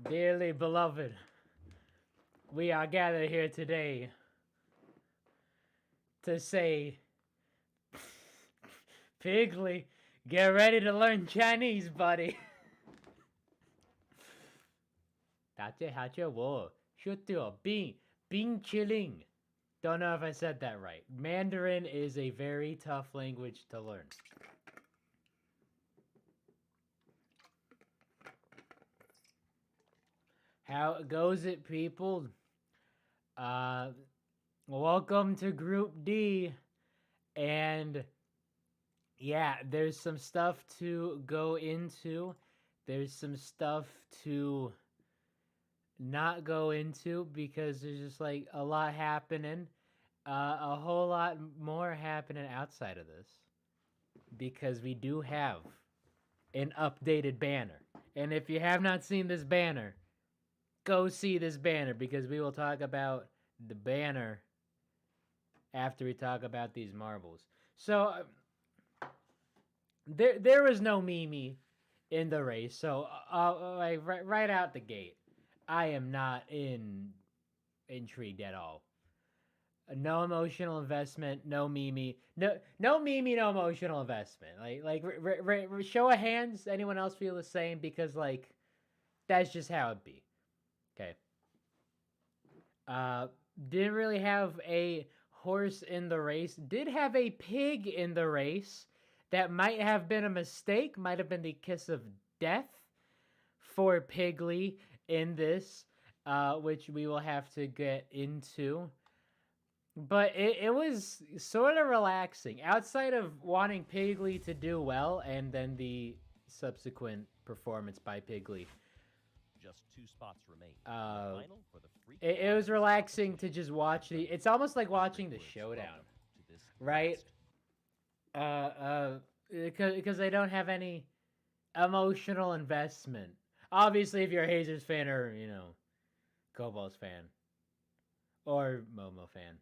Dearly beloved, we are gathered here today to say, Piggly, get ready to learn Chinese, buddy. 大家好，我是冰淇淋. Don't know if I said that right. Mandarin is a very tough language to learn. How goes it, people? Welcome to Group D. And yeah, there's some stuff to go into. There's some stuff to not go into because there's just like a lot happening. A whole lot more happening outside of this. Because we do have an updated banner. And if you have not seen this banner, go see this banner because we will talk about the banner after we talk about these marbles. So there was no Mimi in the race. So like right out the gate, I am not intrigued at all. No emotional investment, no Mimi, no Mimi, no emotional investment. Like show of hands. Anyone else feel the same? Because like that's just how it be. Okay. Didn't really have a horse in the race. Did have a pig in the race. That might have been a mistake. Might have been the kiss of death for Piggly in this, which we will have to get into. But it was sort of relaxing. Outside of wanting Piggly to do well and then the subsequent performance by Piggly. Just 2 spots remain. It was relaxing to just watch the. It's almost like watching the showdown, right? Because they don't have any emotional investment. Obviously, if you're a Hazers fan or Kobolds fan, or Momo fan,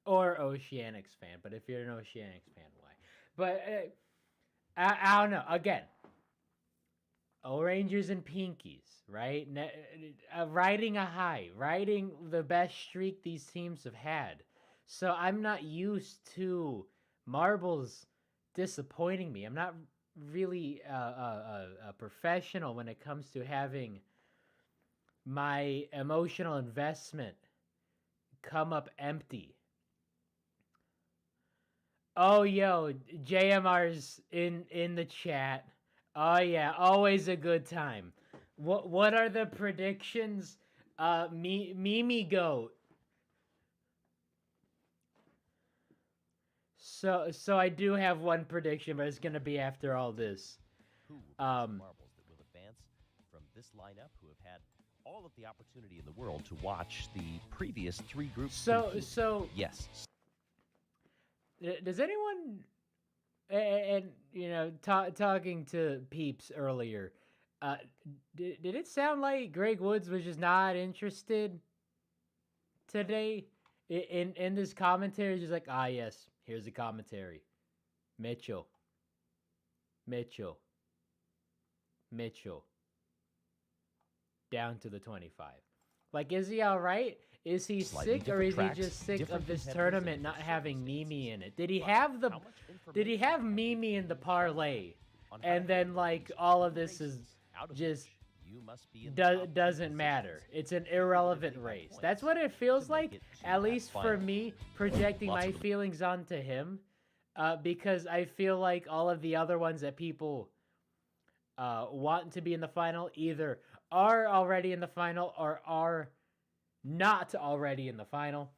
or Oceanics fan, but if you're an Oceanics fan, why? But I don't know. Again. Orangers and Pinkies, right? Riding a high, riding the best streak these teams have had. So I'm not used to marbles disappointing me. I'm not really a professional when it comes to having my emotional investment come up empty. Oh, yo, JMR's in the chat. Oh yeah, always a good time. What are the predictions? Mimi Goat. So I do have one prediction, but it's gonna be after all this. Who will be some marbles that will advance from this lineup who have had all of the opportunity in the world to watch the previous 3 groups? So yes. Does anyone? And talking to Peeps earlier, did it sound like Greg Woods was just not interested today in this commentary? Just like, yes, here's the commentary. Mitchell. Down to the 25. Like, is he all right? Is he sick, or is he just sick of this tournament not having Mimi in it? Did he have Mimi in the parlay, and then like all of this is just doesn't matter? It's an irrelevant race. That's what it feels like, at least for me, projecting my feelings onto him, because I feel like all of the other ones that people want to be in the final either are already in the final or are not already in the final.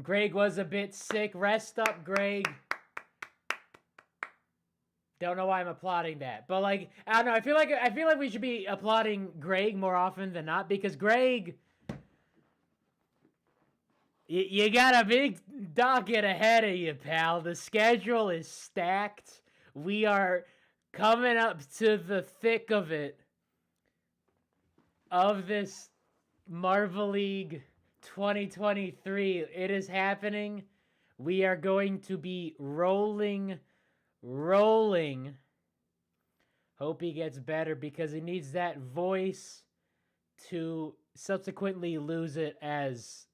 Greg was a bit sick. Rest up, Greg. Don't know why I'm applauding that, but like I don't know. I feel like we should be applauding Greg more often than not because Greg, you got a big docket ahead of you, pal. The schedule is stacked. We are coming up to the thick of it of this Marvel League 2023. It is happening. We are going to be rolling. Hope he gets better because he needs that voice to subsequently lose it as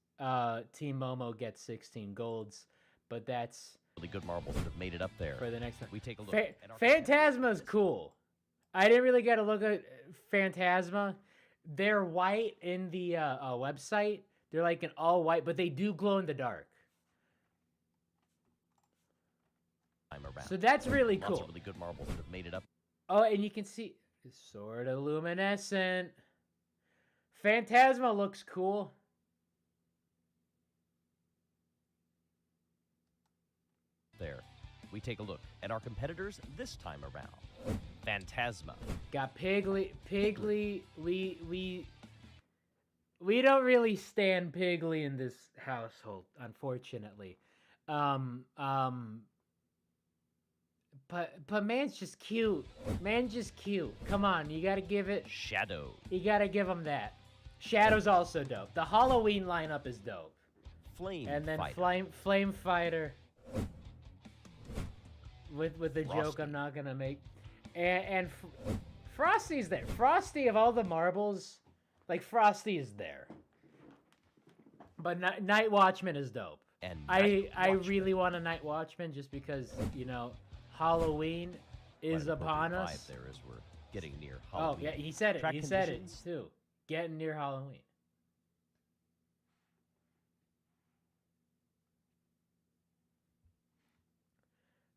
Team Momo gets 16 golds, but that's really good marbles that have made it up there. For the next one, we take a look. Phantasma's cool. I didn't really get a look at Phantasma. They're white in the website. They're like an all white, but they do glow in the dark. So that's really cool. Lots of really good marbles that have made it up. Oh, and you can see it's sort of luminescent. Phantasma looks cool. There, we take a look at our competitors this time around. Phantasma. Got Piggly. We don't really stand Piggly in this household, unfortunately. But man's just cute. Man's just cute. Come on, you gotta give it. Shadow. You gotta give him that. Shadow's also dope. The Halloween lineup is dope. Flame. And then Fighter. Flame Fighter. With the joke I'm not gonna make. And Frosty's there. Frosty of all the marbles, like Frosty is there. But Night Watchman is dope. And I really want a Night Watchman just because, you know, Halloween is upon us. There as we're getting near Halloween. Oh yeah, he said it. Track he said it conditions. too. Getting near Halloween.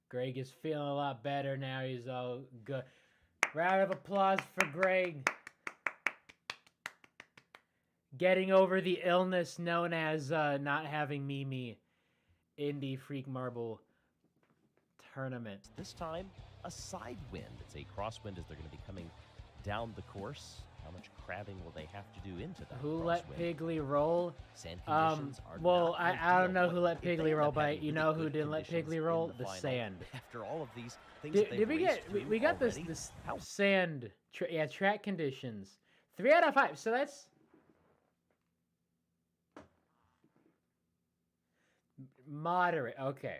Greg is feeling a lot better now. He's all good. Round of applause for Greg. Getting over the illness known as not having Mimi in the Freak Marble tournament. This time, a side wind. It's a crosswind as they're going to be coming down the course. How much crabbing will they have to do into that Who crosswind? let Piggly roll? Sand conditions are well, not I don't know ideal, who let but if they Piggly end roll, up but having you really know who good didn't let conditions Piggly in roll? the The final, sand. After all of these things Did they've we raced get? through We got already, this how sand. Yeah, track conditions. 3 out of 5. So that's moderate. Okay.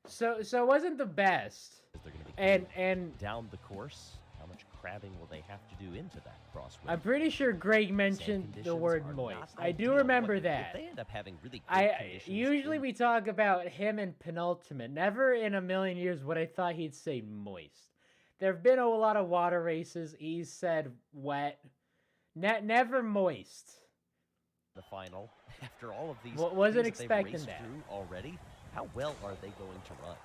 So it wasn't the best. they're going to be And down the course. How much crabbing will they have to do into that crosswind? I'm pretty sure Greg Sand mentioned the conditions word are moist. not I do ideal, remember but that. If they end up having really good I conditions usually in we talk about him in penultimate. Never in a million years would I thought he'd say moist. There have been a lot of water races. He's said wet, never moist. the final, after all of these Wasn't things that they've expecting raced that. through already, how well are they going to run?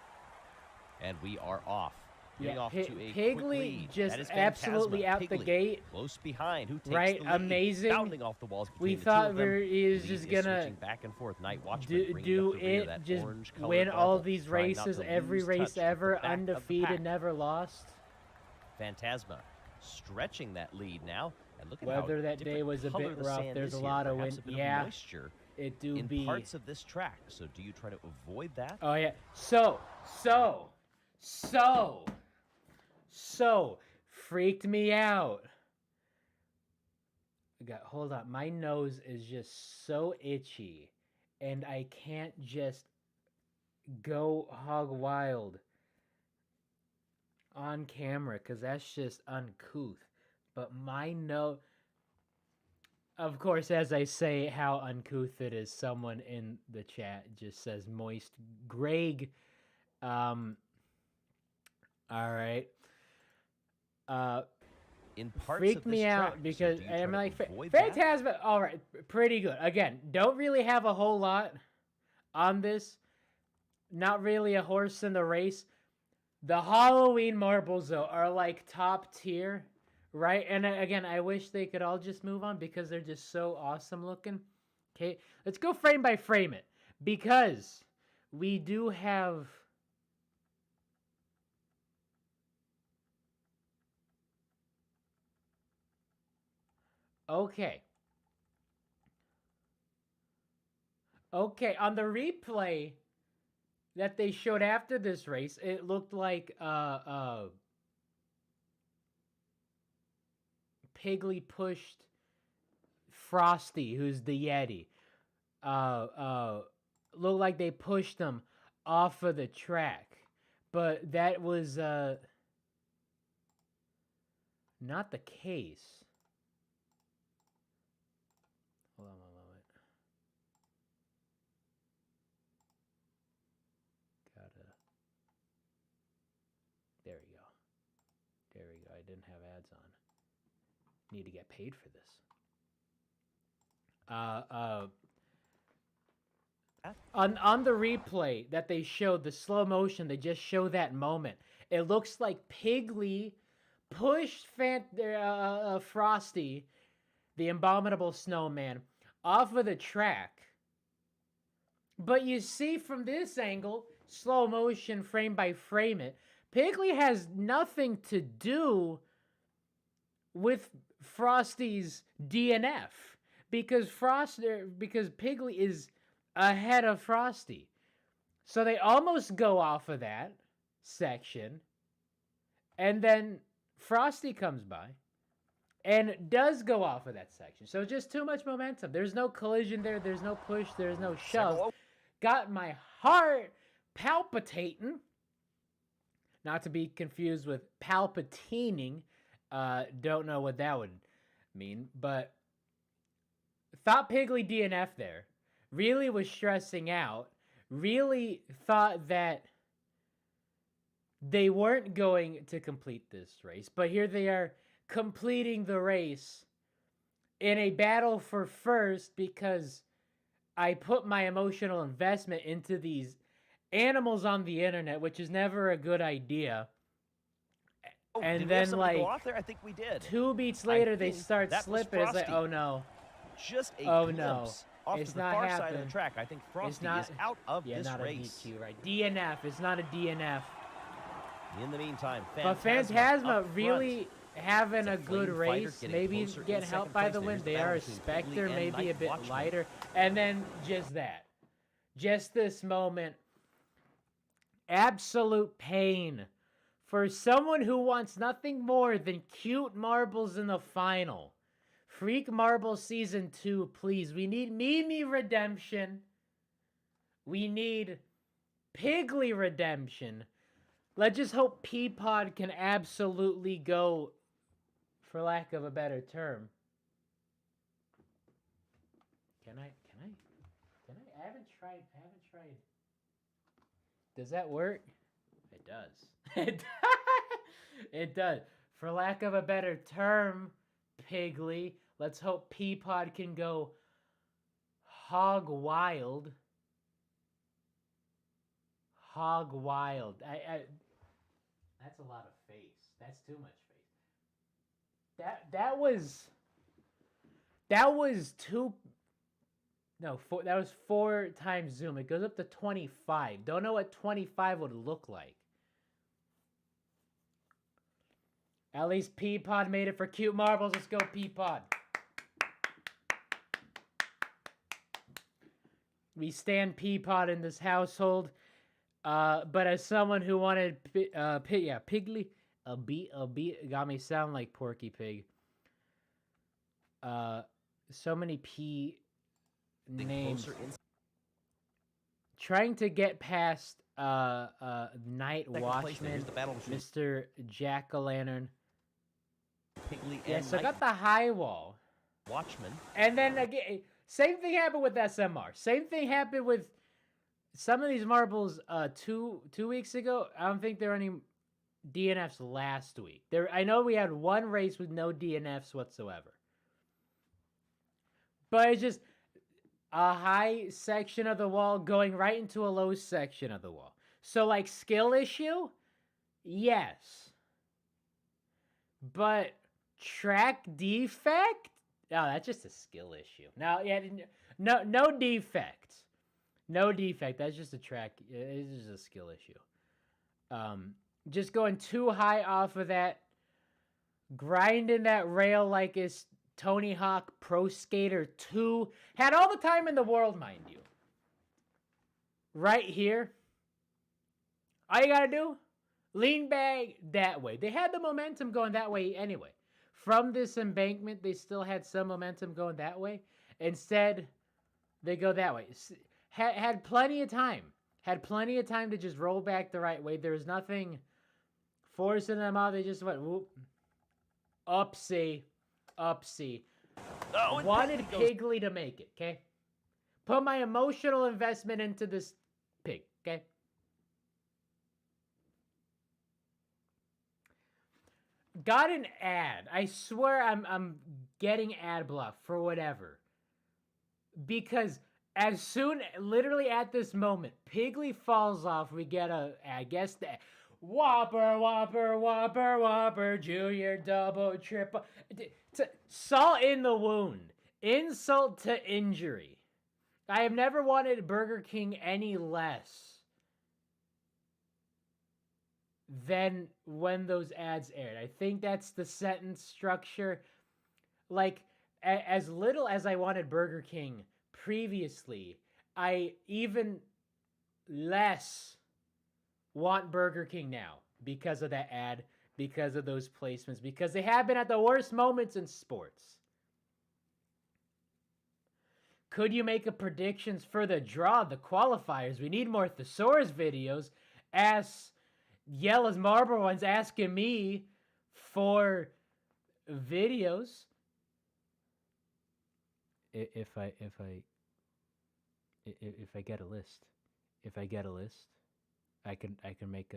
And we are off. Getting off to a quick Piggly lead. just That is absolutely Phantasma. out the Piggly gate. close behind. Who takes Right, the lead? amazing. Bounding off the walls We between the thought two of them. he was Lead just is gonna switching back and forth. Night Watchman bringing do up the rear, it, that just orange-colored win all marble, of these trying not races, to every lose race touch with the ever, back of the undefeated, pack. never lost. Phantasma stretching that lead now. And look at Weather how that day different was a color bit the rough. sand There's is a here. lot of Perhaps wind. a bit Yeah, of moisture it do in be. parts of this track. So do you try to avoid that? Oh yeah. So freaked me out. Hold on. My nose is just so itchy, and I can't just go hog wild on camera because that's just uncouth. But my nose, of course, as I say how uncouth it is, someone in the chat just says moist. Greg, all right. In parts Freaked of this me out track, so because do you try I'm to like avoid that? Phantasma. All right, pretty good. Again, don't really have a whole lot on this. Not really a horse in the race. The Halloween marbles though are like top tier, right? And again, I wish they could all just move on because they're just so awesome looking. Okay, let's go frame by frame it because we do have. Okay. Okay, on the replay that they showed after this race, it looked like Piggly pushed Frosty, who's the Yeti. Looked like they pushed him off of the track. But that was not the case. didn't have ads on. Need to get paid for this. On the replay that they showed, the slow motion, they just show that moment. It looks like Piggly pushed Frosty, the abominable snowman, off of the track. But you see from this angle, slow motion, frame by frame it, Piggly has nothing to do with Frosty's DNF because Piggly is ahead of Frosty. So they almost go off of that section, and then Frosty comes by and does go off of that section. So just too much momentum. There's no collision there. There's no push. There's no shove. Got my heart palpitating. Not to be confused with palpitating. Don't know what that would mean, but thought Piggly DNF there. Really was stressing out. Really thought that they weren't going to complete this race, but here they are completing the race in a battle for first because I put my emotional investment into these animals on the internet, which is never a good idea. Oh, and then, like, go off there? I think we did. 2 beats later, they start slipping. It's like, oh no. Just a glimpse off it's to the not far happening. side of the track. I think Frosty is out of this not race. A DQ, right? DNF. It's not a DNF. In the meantime, but Phantasma really having a good race. Maybe getting helped by the wind. They are a Spectre, maybe a bit lighter. And then just that. Just this moment. Absolute pain for someone who wants nothing more than cute marbles in the final. Freak Marble Season 2, please. We need Mimi redemption. We need Piggly redemption. Let's just hope Peapod can absolutely go, for lack of a better term. Can I? I haven't tried. Does that work? It does. It does. For lack of a better term, Piggly. Let's hope Peapod can go hog wild. Hog wild. That's a lot of face. That's too much face. That was that was 4 times zoom. It goes up to 25. Don't know what 25 would look like. At least Peapod made it for cute marbles. Let's go, Peapod. We stand Peapod in this household. But as someone who wanted Piggly, a beat got me sound like Porky Pig. So many P names. Trying to get past Night Watchman, Mr. Jack-o'-lantern. So I got the high wall. Watchman. And then again, same thing happened with SMR. Same thing happened with some of these marbles 2 weeks ago. I don't think there were any DNFs last week. I know we had one race with no DNFs whatsoever. But it's just a high section of the wall going right into a low section of the wall. So, like, skill issue? Yes. But track defect? Oh, that's just a skill issue. Now, yeah, no defect. No defect. That's just a track. It's just a skill issue. Just going too high off of that. Grinding that rail like it's Tony Hawk Pro Skater 2. Had all the time in the world, mind you. Right here. All you gotta do, lean back that way. They had the momentum going that way anyway. From this embankment, they still had some momentum going that way. Instead, they go that way. Had plenty of time. Had plenty of time to just roll back the right way. There was nothing forcing them out. They just went, whoop. Upsie. Oh, wanted Piggly to make it, okay? Put my emotional investment into this pig, okay? got an ad. I swear I'm getting ad block for whatever. Because as soon, literally at this moment, Piggly falls off. We get I guess the Whopper, Whopper, Whopper, Whopper, Junior, Double, Triple. Salt in the wound. Insult to injury. I have never wanted Burger King any less than when those ads aired. I think that's the sentence structure. Like, as little as I wanted Burger King previously, I even less want Burger King now because of that ad, because of those placements, because they have been at the worst moments in sports. Could you make a predictions for the draw, the qualifiers? We need more thesaurus videos. As Yella's Marble one's asking me for videos. If I get a list, I can make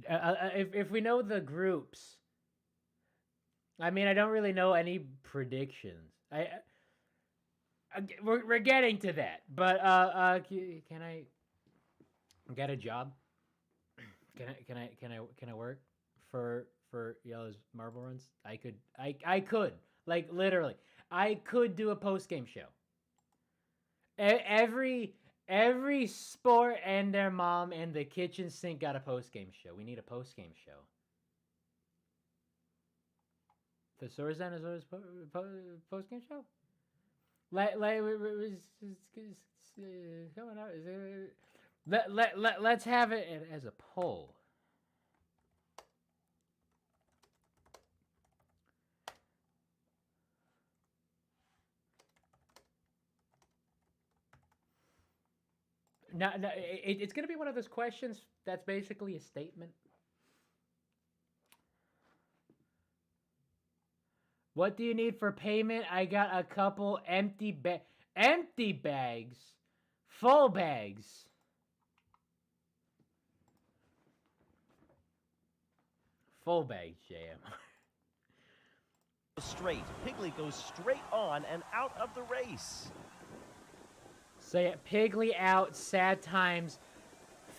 if we know the groups. I mean, I don't really know any predictions. We're getting to that, but can I get a job? Can I work for Yellow's Marble Runs? I could like literally I could do a post game show. Every sport and their mom and the kitchen sink got a post game show. We need a post game show. Thesaurus and Thesaurus post game show. Coming out. Let's have it as a poll. No, it's going to be one of those questions that's basically a statement. What do you need for payment? I got a couple empty bags, full bags. Full bags, JM. Straight. Piggly goes straight on and out of the race. So yeah, Piggly out, sad times.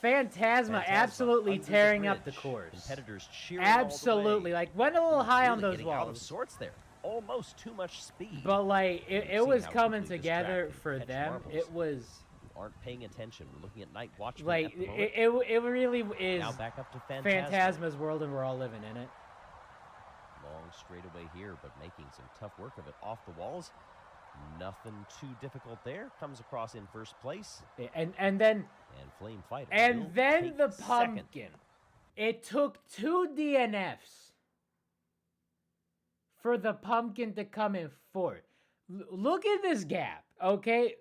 Phantasma absolutely tearing up the course. Competitors cheering absolutely, all the way. Like went a little high on those walls. Out of sorts there. Almost too much speed. But like it was coming together for them. Marbles. It was. Aren't paying attention. We're looking at Night Watchman. Like it really is. Now back up to Phantasma's world, and we're all living in it. Long straightaway here, but making some tough work of it off the walls. Nothing too difficult there. Comes across in first place. And Flame Fighter. And then the pumpkin. Second. It took 2 DNFs for the pumpkin to come in fourth. Look at this gap, okay?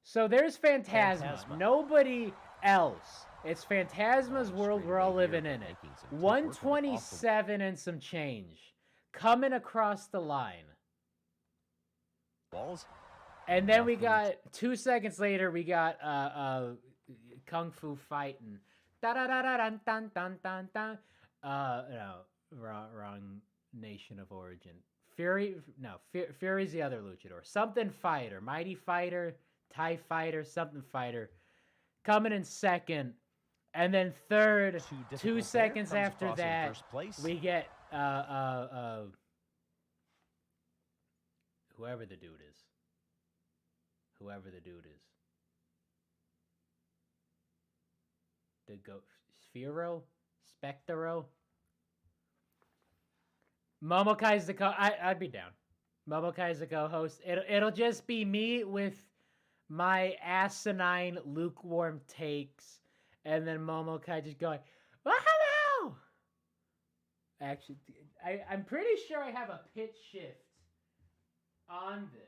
So there's Phantasma. Nobody else. It's Phantasma's world. We're all living in it. 127 and some change. Coming across the line. Balls. And then we got 2 seconds later, we got Kung Fu fighting. No, wrong nation of origin. Fury's the other luchador. Something fighter, mighty fighter, TIE fighter, something fighter. Coming in second, and then third. 2 seconds after that, we get whoever the dude is. The Sphero? Spectro? Momokai's the I'd be down. Momokai's the co-host. It'll just be me with my asinine, lukewarm takes, and then Momokai just going, "What the hell?" Actually, I'm pretty sure I have a pitch shift on this.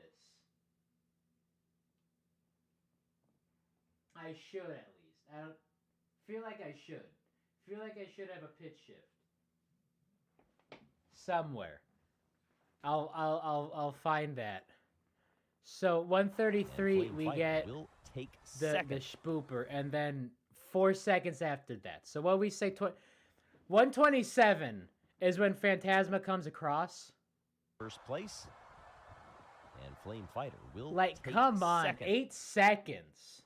I should at least. I don't feel like I should. Feel like I should have a pitch shift somewhere. I'll find that. So 133 we get will take the spooper, and then 4 seconds after that. So what we say, 127 is when Phantasma comes across. First place. And Flame Fighter will like, take come on, second. 8 seconds.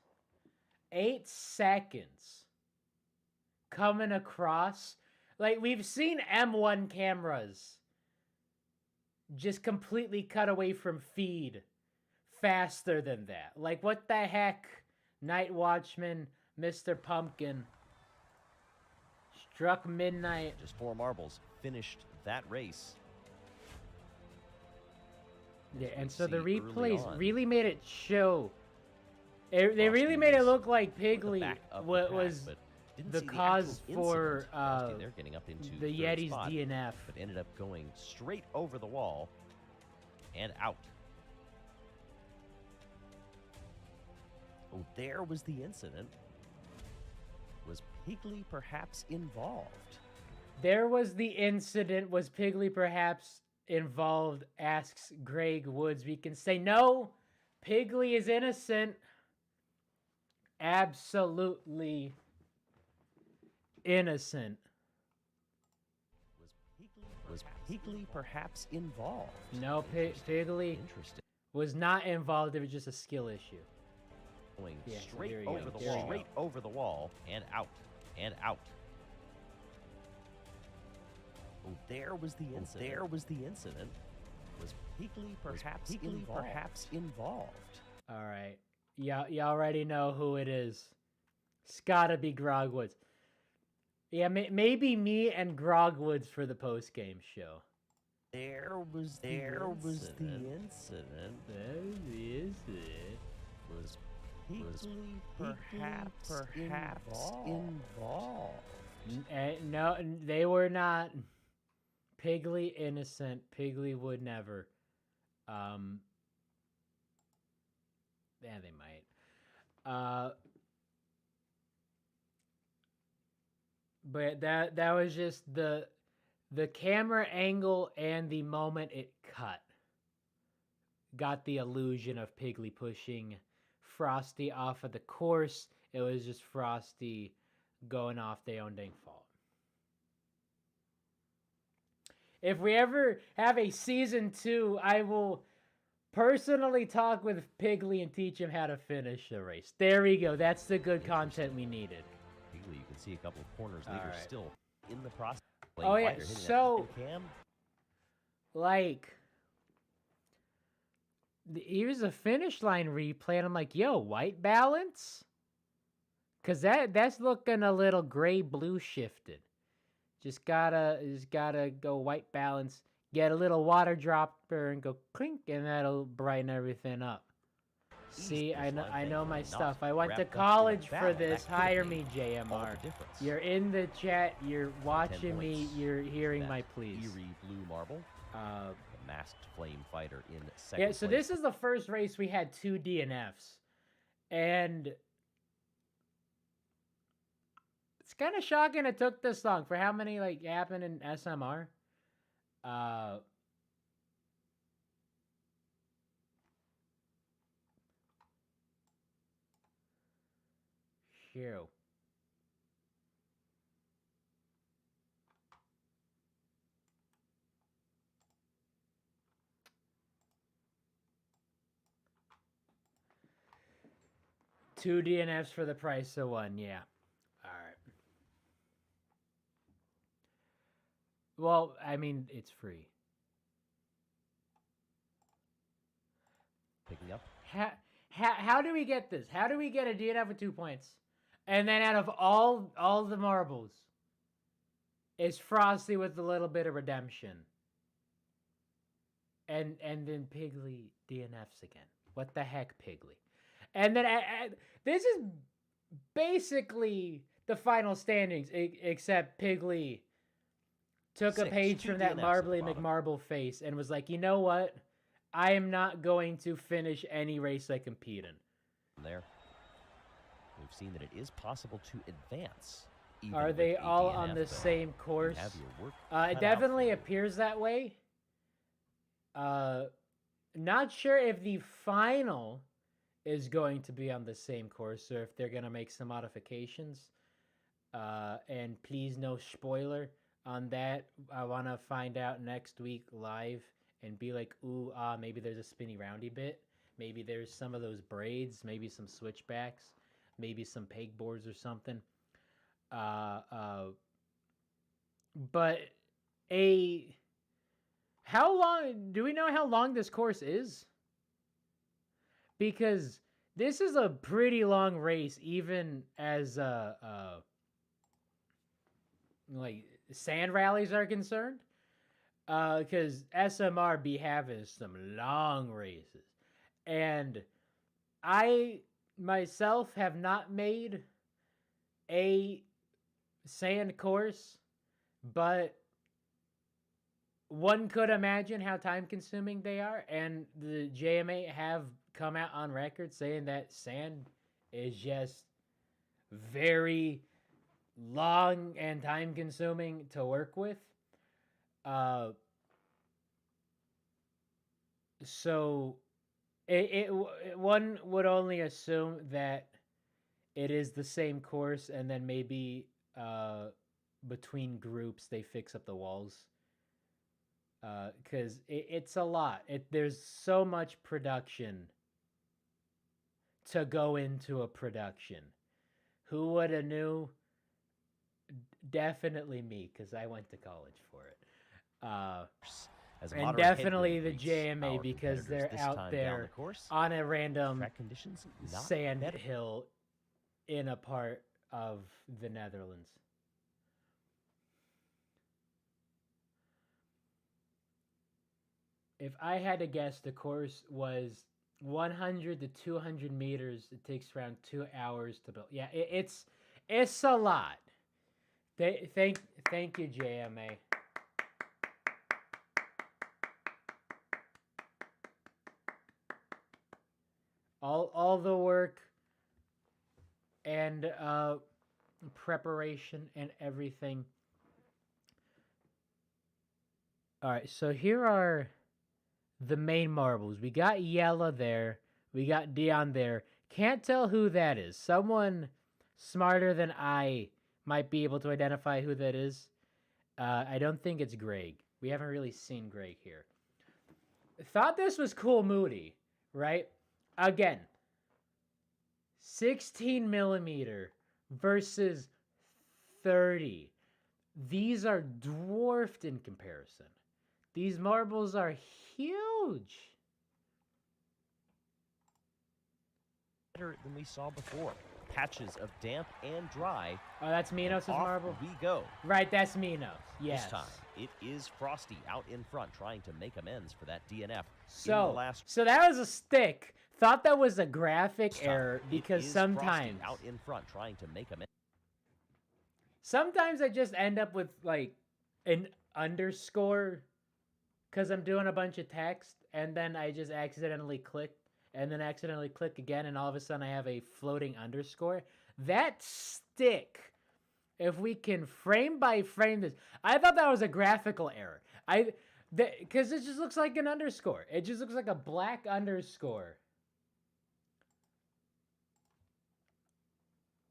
8 seconds. Coming across. Like, we've seen M1 cameras just completely cut away from feed faster than that. Like, what the heck? Night Watchman, Mr. Pumpkin, struck midnight. Just 4 marbles finished that race. Yeah, and so the replays really made it show. They really made it look like Piggly was the cause for they're getting up into the Yeti's spot, DNF. But ended up going straight over the wall and out. Oh, there was the incident. Was Piggly perhaps involved? There was the incident. Was Piggly perhaps involved? Asks Greg Woods. We can say no. Piggly is innocent. Absolutely innocent. Was Piggly perhaps involved? No, Piggly was not involved. It was just a skill issue. Going straight over the wall and out and out. Oh, there was the incident. Was Piggly perhaps involved? All right, y'all already know who it is. It's gotta be Grogwoods. Yeah, maybe me and Grogwoods for the post game show. There was the incident. Was Piggly perhaps involved? No, they were not. Piggly innocent. Piggly would never. Yeah, they might. But that was just the camera angle and the moment it cut got the illusion of Piggly pushing Frosty off of the course. It was just Frosty going off their own dang fault. If we ever have a season 2, I will personally talk with Piggly and teach him how to finish the race. There we go. That's the good content we needed. Piggly, you can see a couple of corners later, still in the process. Oh yeah, so like here's a finish line replay, and I'm like, yo, white balance? Cause that's looking a little gray-blue shifted. Just gotta go white balance, get a little water dropper, and go clink, and that'll brighten everything up. See, I know my stuff. I went to college for this. Hire me, JMR. You're in the chat. You're watching me. You're hearing my pleas. Eerie blue marble. The masked flame fighter in second. Yeah, so this is the first race we had 2 DNFs, and it's kind of shocking it took this long for how many like happened in SMR. Phew. Two DNFs for the price of 1, yeah. Alright. Well, I mean, it's free. Picking up. How do we get this? How do we get a DNF with 2 points? And then out of all the marbles, is Frosty with a little bit of redemption. And then Piggly DNFs again. What the heck, Piggly? And then this is basically the final standings, except Piggly took a page from that Marbly McMarble face and was like, you know what? I am not going to finish any race I compete in. There. We've seen that it is possible to advance. Are they all on the same course? It definitely appears that way. Not sure if the final is going to be on the same course, or if they're going to make some modifications. And please, no spoiler on that. I want to find out next week live and be like, ooh, maybe there's a spinny roundy bit. Maybe there's some of those braids, maybe some switchbacks, maybe some pegboards or something. But how long, do we know how long this course is? Because this is a pretty long race, even as like sand rallies are concerned. Because SMR be having some long races. And I myself have not made a sand course, but one could imagine how time consuming they are. And the JMA have come out on record saying that sand is just very long and time consuming to work with. So one would only assume that it is the same course, and then maybe between groups they fix up the walls. Because it's a lot. There's so much production to go into a production. Who would have knew? Definitely me, because I went to college for it. And definitely the JMA, because they're out there on a random sand hill in a part of the Netherlands. If I had to guess, the course was 100 to 200 meters. It takes around 2 hours to build. Yeah, it's a lot. Thank you, JMA. All the work and preparation and everything. All right, so here are the main marbles. We got Yella there. We got Dion there. Can't tell who that is. Someone smarter than I might be able to identify who that is. I don't think it's Greg. We haven't really seen Greg here. Thought this was cool, Moody, right? Again, 16 millimeter versus 30. These are dwarfed in comparison. These marbles are huge. Better than we saw before. Patches of damp and dry. Oh, that's Minos' marble? We go. Right, that's Minos. Yes. This time, it is Frosty out in front trying to make amends for that DNF. So that was a stick. Thought that was a graphic error because sometimes out in front trying to make amends. Sometimes I just end up with like an underscore because I'm doing a bunch of text, and then I just accidentally click, and then accidentally click again, and all of a sudden I have a floating underscore. That stick, if we can frame by frame this, I thought that was a graphical error. Because it just looks like an underscore. It just looks like a black underscore.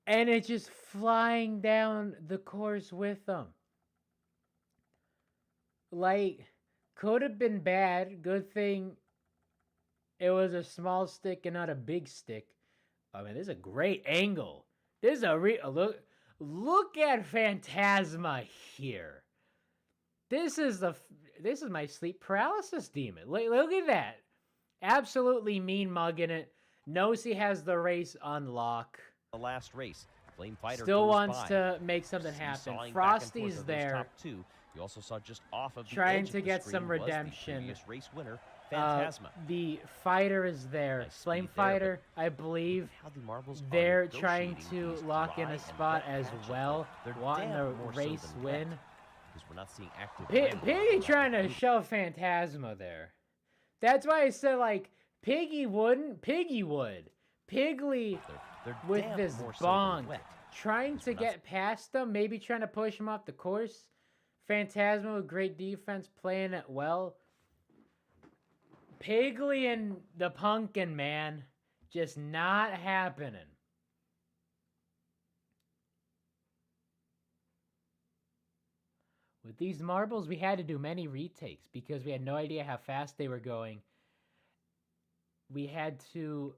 And it's just flying down the course with them. Like, could have been bad. Good thing it was a small stick and not a big stick. I mean, this is a great angle. This is a look at Phantasma here. This is my sleep paralysis demon. Look at that. Absolutely mean mugging it. Knows he has the race on lock. The last race. Flame Fighter still wants to make something happen. Frosty's there. You also saw just off of trying to get some redemption. Race winner, Phantasma. The fighter is there. Nice Flame Fighter, I believe, they're trying to lock in a spot as well, wanting a race win. Because we're not seeing active. Piggy trying to shove Phantasma there. That's why I said, like, Piggy wouldn't. Piggy would. Piggly with this bong, trying to get past them, maybe trying to push him off the course. Phantasma with great defense, playing it well. Piggly and the Pumpkin Man Just not happening. With these marbles, we had to do many retakes because we had no idea how fast they were going. We had to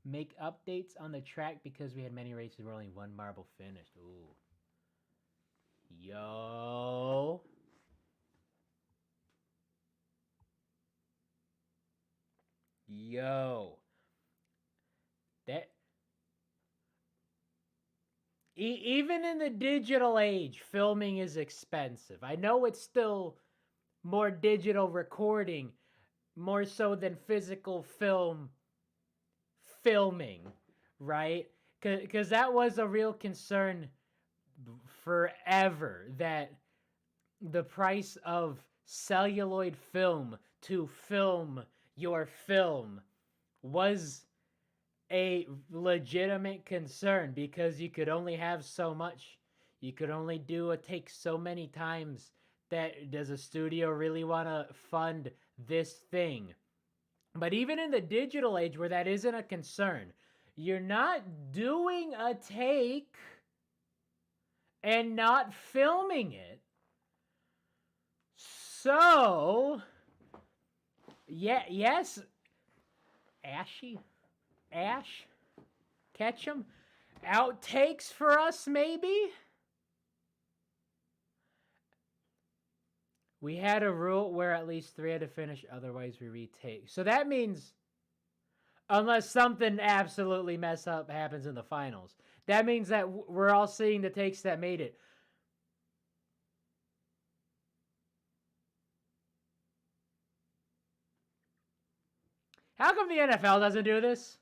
make updates on the track because we had many races where only one marble finished. Ooh. Yo. Yo. That... Even in the digital age, filming is expensive. I know it's still more digital recording, more so than physical filming, right? Because that was a real concern forever, that the price of celluloid film to film your film was a legitimate concern, because you could only have so much. You could only do a take so many times. That does a studio really want to fund this thing? But even in the digital age where that isn't a concern, you're not doing a take and not filming it. So, yeah, yes, Ash Ketchum, outtakes for us, maybe? We had a rule where at least 3 had to finish, otherwise we retake. So that means, unless something absolutely mess up happens in the finals, that means that we're all seeing the takes that made it. How come the NFL doesn't do this?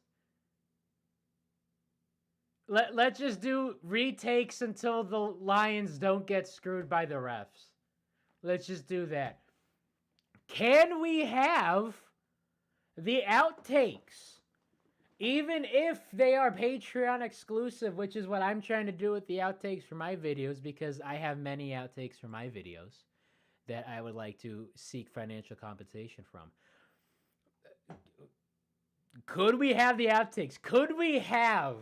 Let's just do retakes until the Lions don't get screwed by the refs. Let's just do that. Can we have the outtakes, even if they are Patreon exclusive, which is what I'm trying to do with the outtakes for my videos, because I have many outtakes for my videos that I would like to seek financial compensation from. Could we have the outtakes? Could we have,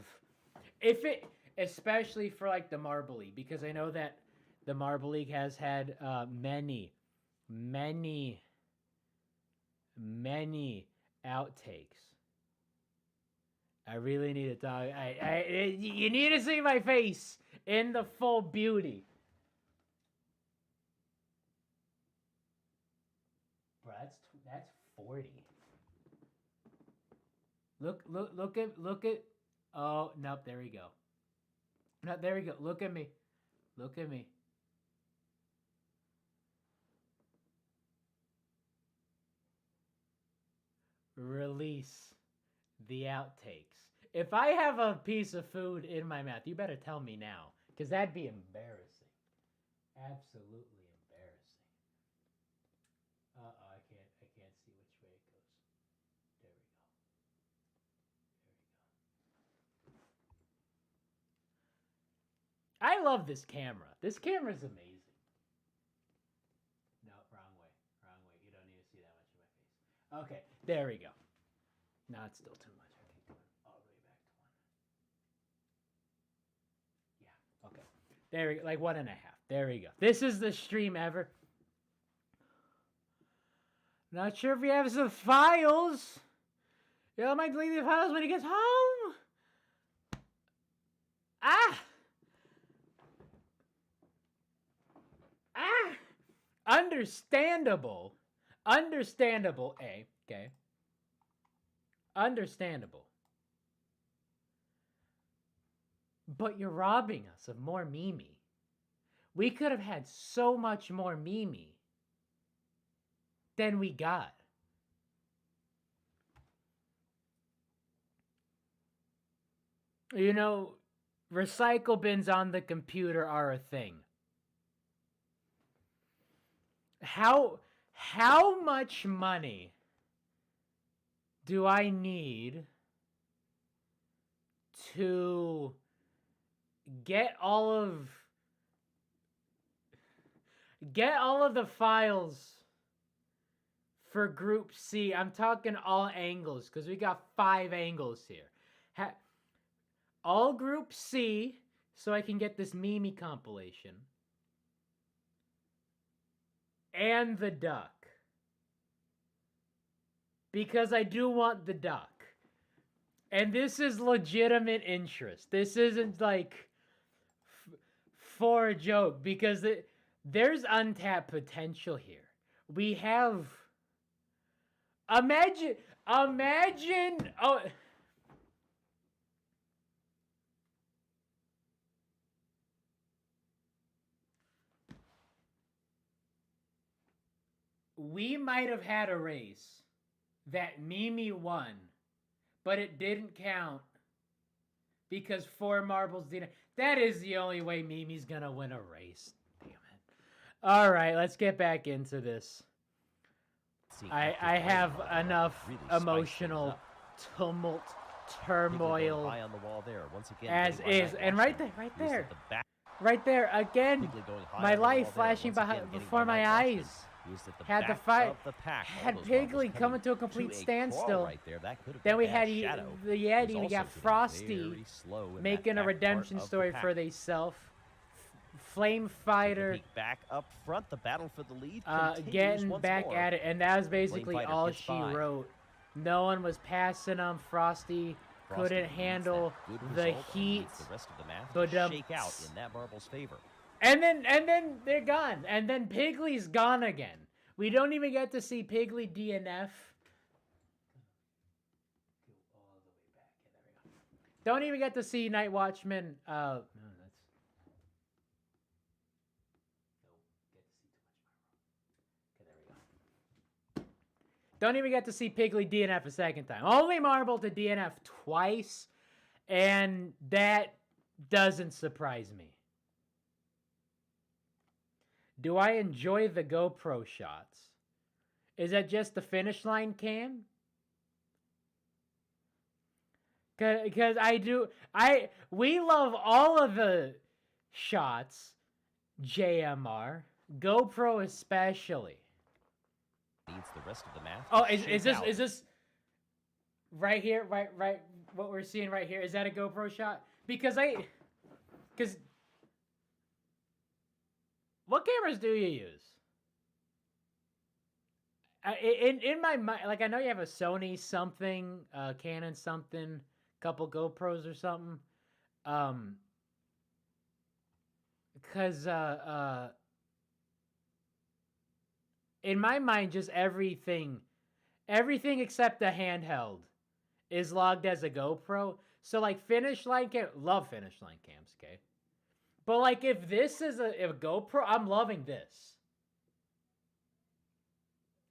if it, especially for like the Marble League, because I know that the Marble League has had many outtakes. I really need to talk. You need to see my face in the full beauty. Bro, that's 40. Look at. Oh, nope, there we go. No, there we go. Look at me. Look at me. Release the outtakes. If I have a piece of food in my mouth, you better tell me now, because that'd be embarrassing. Absolutely embarrassing. Uh-oh, I can't see which way it goes. There we go. I love this camera. This camera's amazing. No, wrong way. Wrong way. You don't need to see that much of my face. Okay, there we go. No, it's still too much. I keep going all the way back to 1. Yeah, okay. There we go. Like 1.5. There we go. This is the stream ever. Not sure if he has the files. Yeah, I might delete the files when he gets home. Understandable. Understandable, A. Okay. Understandable. But you're robbing us of more Mimi. We could have had so much more Mimi than we got. You know, recycle bins on the computer are a thing. How much money do I need to get all of the files for Group C. I'm talking all angles because we got 5 angles here. All Group C, so I can get this Mimi compilation. And the duck. Because I do want the duck. And this is legitimate interest. This isn't like for a joke, because there's untapped potential here. We have... Imagine... Oh... We might have had a race that Mimi won, but it didn't count because 4 marbles didn't. That is the only way Mimi's gonna win a race. Damn it. All right, let's get back into this. I have enough emotional tumult, turmoil high on the wall there. Once again, as is. And right there, again, my life flashing before my eyes. Had the fight, had Piggly coming to a complete standstill. Then we had the Yeti, we got Frosty making a redemption story for theyself. Flame Fighter back up front, the battle for the lead getting back at it, and that was basically all she wrote. No one was passing him. Frosty couldn't handle the heat. The rest of the match but shake out in that marble's favor. And then they're gone. And then Piggly's gone again. We don't even get to see Piggly DNF. Don't even get to see Night Watchman. Don't even get to see Piggly DNF a second time. Only Marble to DNF twice. And that doesn't surprise me. Do I enjoy the GoPro shots? Is that just the finish line cam? Because we love all of the shots, JMR, GoPro especially. Needs the rest of the match. Oh, is this right here? Right. What we're seeing right here, is that a GoPro shot? Because what cameras do you use? In my mind, like, I know you have a Sony something, Canon something, couple GoPros or something. Because in my mind, just everything except the handheld is logged as a GoPro. So, like, finish line cam, love finish line cams, okay? But, like, if this is a GoPro, I'm loving this.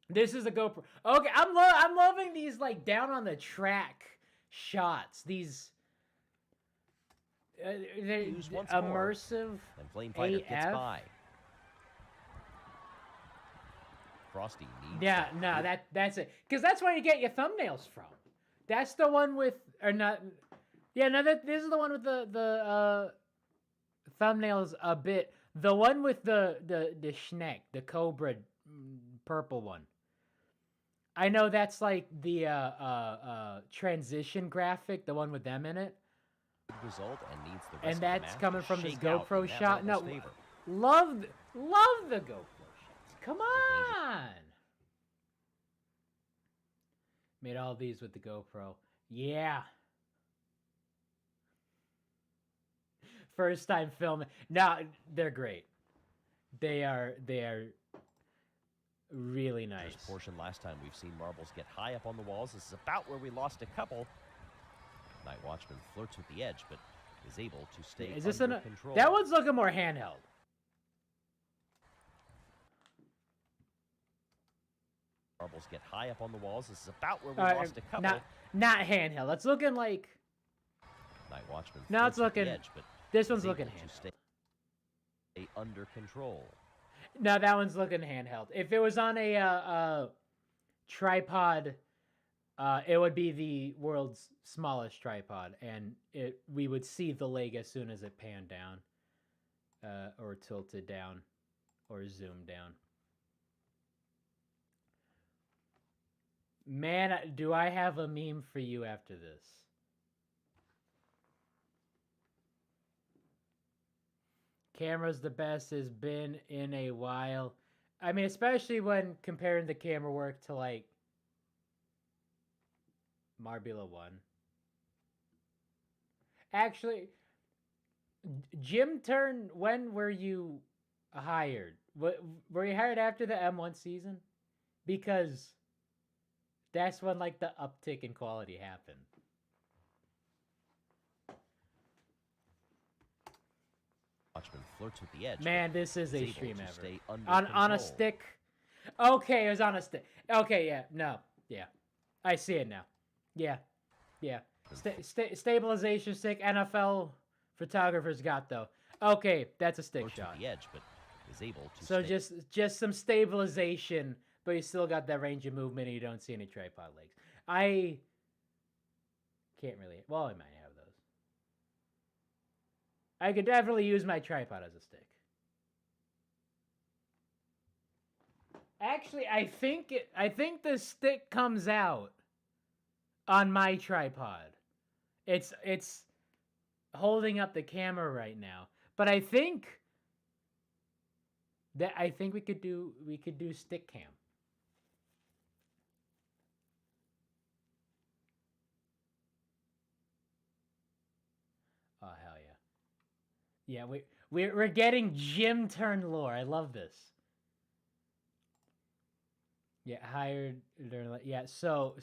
This is a GoPro. Okay, I'm loving these, like, down on the track shots. These they're immersive and Flame Fighter AF. gets by. Frosty needs. Yeah, no, that's it. Because that's where you get your thumbnails from. That's the one with, or not. Yeah, no, this is the one with the thumbnails a bit. The one with the Schneck, the Cobra purple one. I know that's like the transition graphic, the one with them in it. Result and needs the rest and that's of the coming from this shake GoPro shot. No, favor. love the GoPro shots. Come on. Made all these with the GoPro. Yeah. First time filming. No, they're great. They are really nice. First portion last time we've seen marbles get high up on the walls. This is about where we lost a couple. Night Watchman flirts with the edge, but is able to stay under control. That one's looking more handheld. Marbles get high up on the walls. This is about where we lost a couple. Not handheld. It's looking like. Night Watchman. Now it's looking. Edge, but this one's looking handheld. Stay under control. No, that one's looking handheld. If it was on a tripod, it would be the world's smallest tripod, and we would see the leg as soon as it panned down, or tilted down, or zoomed down. Man, do I have a meme for you after this. Camera's the best has been in a while. I mean, especially when comparing the camera work to, like, Marbula 1. Actually, Jim Turn, when were you hired? Were you hired after the M1 season? Because that's when, like, the uptick in quality happened. Watchman flirts with the edge. Man, this is a stream ever. On a stick. Okay, it was on a stick. Okay, yeah, no, yeah. I see it now. Yeah, yeah. Stabilization stick, NFL photographers got, though. Okay, that's a stick shot. The edge, but is able to so just some stabilization, but you still got that range of movement and you don't see any tripod legs. I can't really... Well, I might have those. I could definitely use my tripod as a stick. Actually, I think the stick comes out on my tripod. It's holding up the camera right now. But I think we could do stick cam. Oh hell yeah. Yeah, we're getting Jim Turn lore. I love this. Yeah, hired. Yeah, so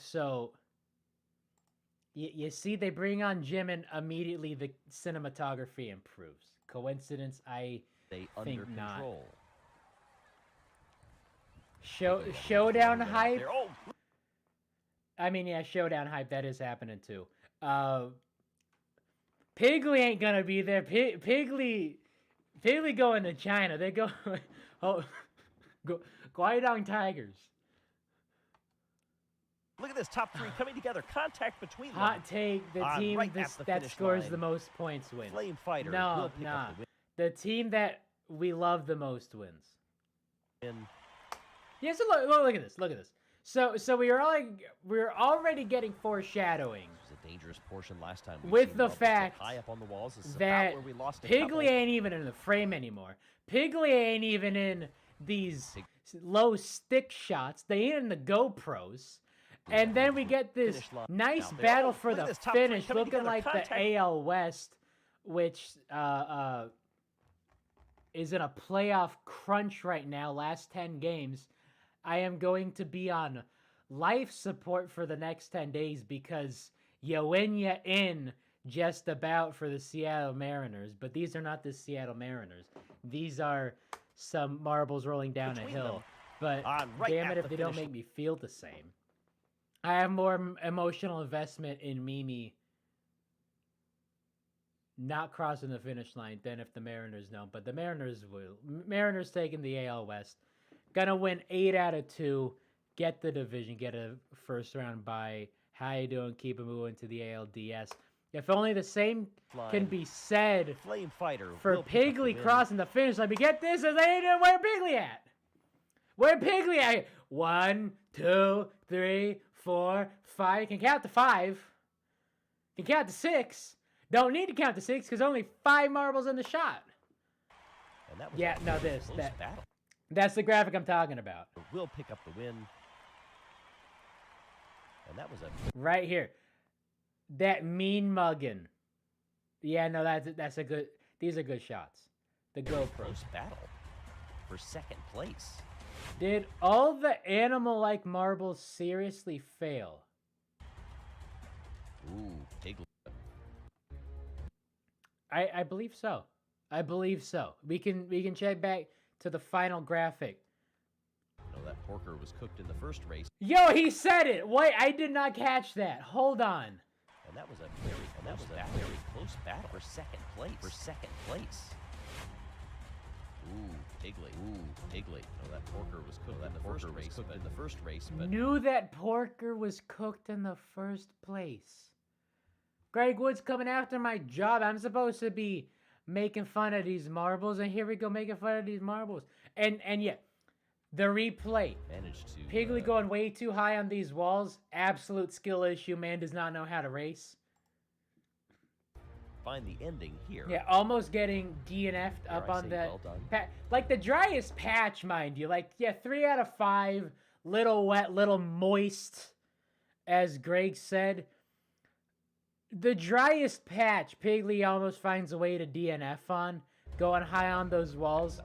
you see, they bring on Jim, and immediately the cinematography improves. Coincidence? I think not. Showdown hype. Oh. I mean, yeah, showdown hype. That is happening too. Piggly ain't gonna be there. Piggly going to China. They go. Oh, Guangdong Tigers. Look at this, top three coming together. Contact between them. Hot take, the team that scores the most points wins. Flame Fighter. No. The team that we love the most wins. Yeah, so look at this. Look at this. So we are already getting foreshadowing. It was a dangerous portion last time. With the fact high up on the walls. This is that where we lost Piggly ain't even in the frame anymore. Piggly ain't even in these low stick shots. They ain't in the GoPros. And then we get this nice battle for the finish, looking like the AL West, which is in a playoff crunch right now, last 10 games. I am going to be on life support for the next 10 days because you win, you in just about for the Seattle Mariners. But these are not the Seattle Mariners. These are some marbles rolling down a hill. But damn it if they don't make me feel the same. I have more emotional investment in Mimi not crossing the finish line than if the Mariners don't. But the Mariners will. Mariners taking the AL West. Gonna win 8 out of 2. Get the division. Get a first round bye. How you doing? Keep it moving to the ALDS. If only the same can be said Flame Fighter for Piggly crossing the finish line. But get this, where Piggly at? Where Piggly at? 1, 2, 3, 4, 5. Can count to 5. Can count to 6. Don't need to count to 6 because only 5 marbles in the shot. And that was battle. That's the graphic I'm talking about. Will pick up the win. And that was right here. That mean muggin. Yeah, no, that's a good. These are good shots. The GoPros battle for second place. Did all the animal-like marbles seriously fail? Ooh, Piggly. I believe so. I believe so. We can check back to the final graphic. No, that porker was cooked in the first race. Yo, he said it. Wait, I did not catch that. Hold on. And that was a very close battle for second place. Ooh, Piggly. No, that porker was cooked in the first race. But knew that porker was cooked in the first place. Greg Woods coming after my job. I'm supposed to be making fun of these marbles, and here we go making fun of these marbles. And yeah, The replay. Managed to... Pigley going way too high on these walls. Absolute skill issue. Man does not know how to race. Find the ending here. Yeah, almost getting DNF'd up on the... Well like the driest patch, mind you. Like, yeah, 3 out of 5. Little wet, little moist, as Greg said. The driest patch, Pigley almost finds a way to DNF on. Going high on those walls.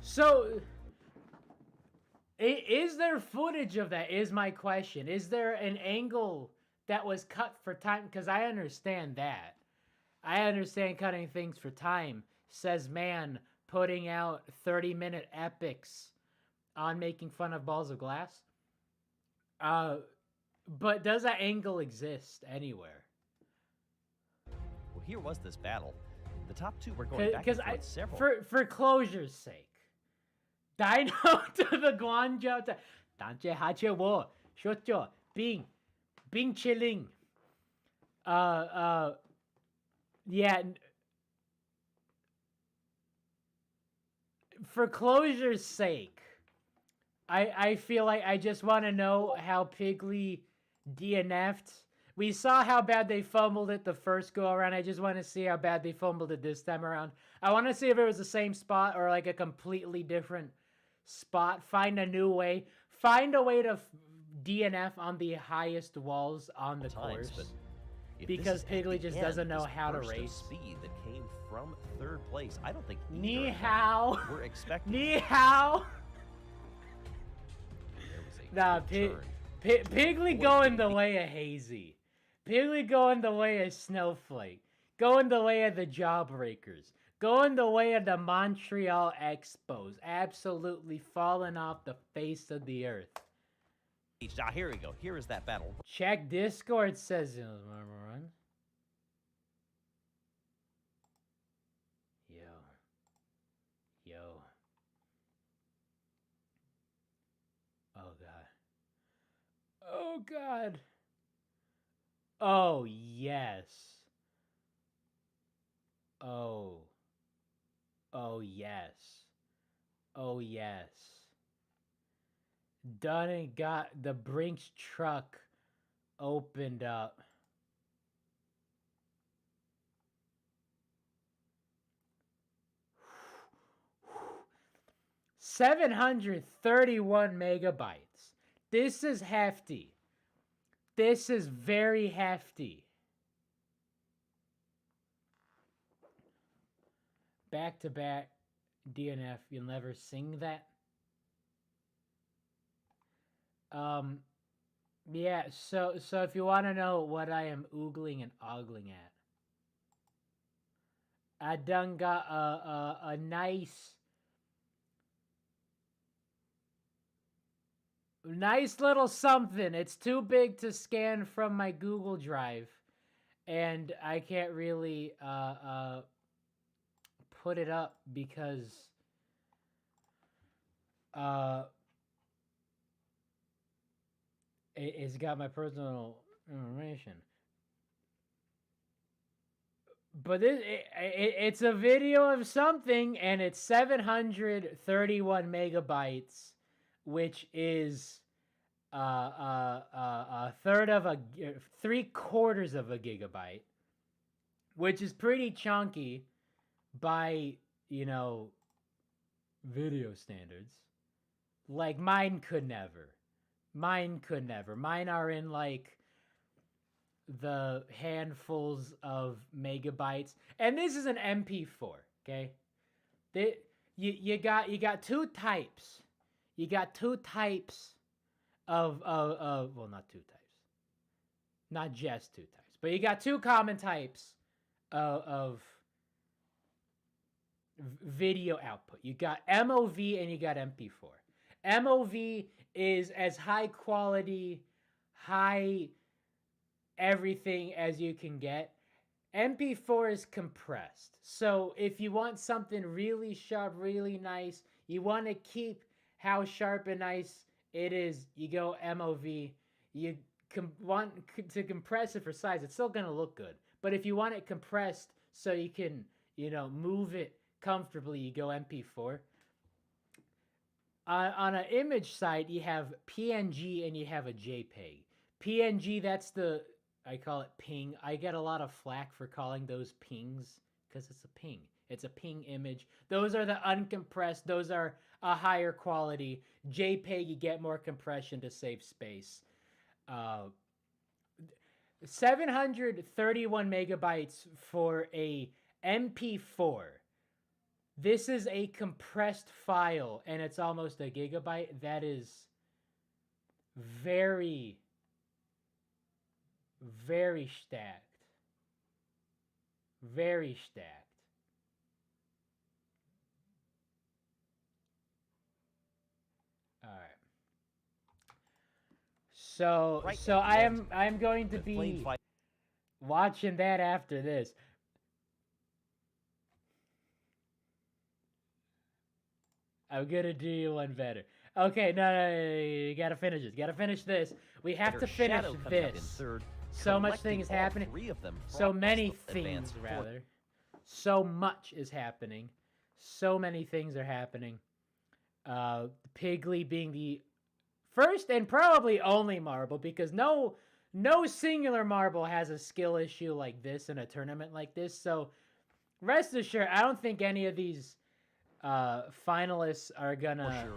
So... Is there footage of that, is my question. Is there an angle that was cut for time? Because I understand that. I understand cutting things for time. Says man putting out 30-minute epics on making fun of balls of glass. But does that angle exist anywhere? Well, here was this battle. The top two were going back and forth several. For closure's sake. Dino to the Guangzhou. Danche Hache Wo. Shocho. Bing. Bing Chilling. Yeah. For closure's sake, I feel like I just want to know how Pigley DNF'd. We saw how bad they fumbled it the first go around. I just want to see how bad they fumbled it this time around. I want to see if it was the same spot or like a completely different spot. Find a new way. Find a way to DNF on the highest walls on the course. Because Pigley just doesn't know how to race. Speed that came from third place. I don't think Ni hao. We're expecting. Ni hao. Nah, Pigley going the way of Hazy. Pigley going the way of Snowflake. Going the way of the Jawbreakers. Going the way of the Montreal Expos. Absolutely falling off the face of the earth. Ah, here we go. Here is that battle. Check Discord, says it was run. Yo. Oh, God. Oh, God. Oh, yes. Oh. Oh, yes. Oh, yes. Done and got the Brinks truck opened up. $731 megabytes. This is hefty. This is very hefty. Back to back DNF. You'll never sing that. Yeah, so if you want to know what I am oogling and ogling at, I done got a nice little something. It's too big to scan from my Google Drive, and I can't really put it up because it's got my personal information. But it's a video of something, and it's 731 megabytes, which is a third of three-quarters of a gigabyte, which is pretty chunky by, video standards. Like, mine could never. Mine are in, like, the handfuls of megabytes. And this is an MP4, okay? You got two types. You got two types of well, not two types. Not just two types. But you got two common types of video output. You got MOV and you got MP4. MOV is as high quality, high everything as you can get. MP4 is compressed. So if you want something really sharp, really nice, you want to keep how sharp and nice it is, you go MOV. You want to compress it for size, it's still going to look good. But if you want it compressed so you can, move it comfortably, you go MP4. on an image site, you have PNG and you have a JPEG. PNG, that's I call it ping. I get a lot of flack for calling those pings because it's a ping. It's a ping image. Those are the uncompressed. Those are a higher quality. JPEG, you get more compression to save space. 731 megabytes for a MP4. This is a compressed file, and it's almost a gigabyte. That is very, very stacked. Very stacked. All right. So I'm going to be watching that after this. I'm gonna do you one better. Okay, no, you gotta finish this. Gotta finish this. We have to finish this. So much things happening. So many things, rather. So much is happening. So many things are happening. Pigley being the first and probably only marble, because no singular marble has a skill issue like this in a tournament like this. So rest assured, I don't think any of these finalists are gonna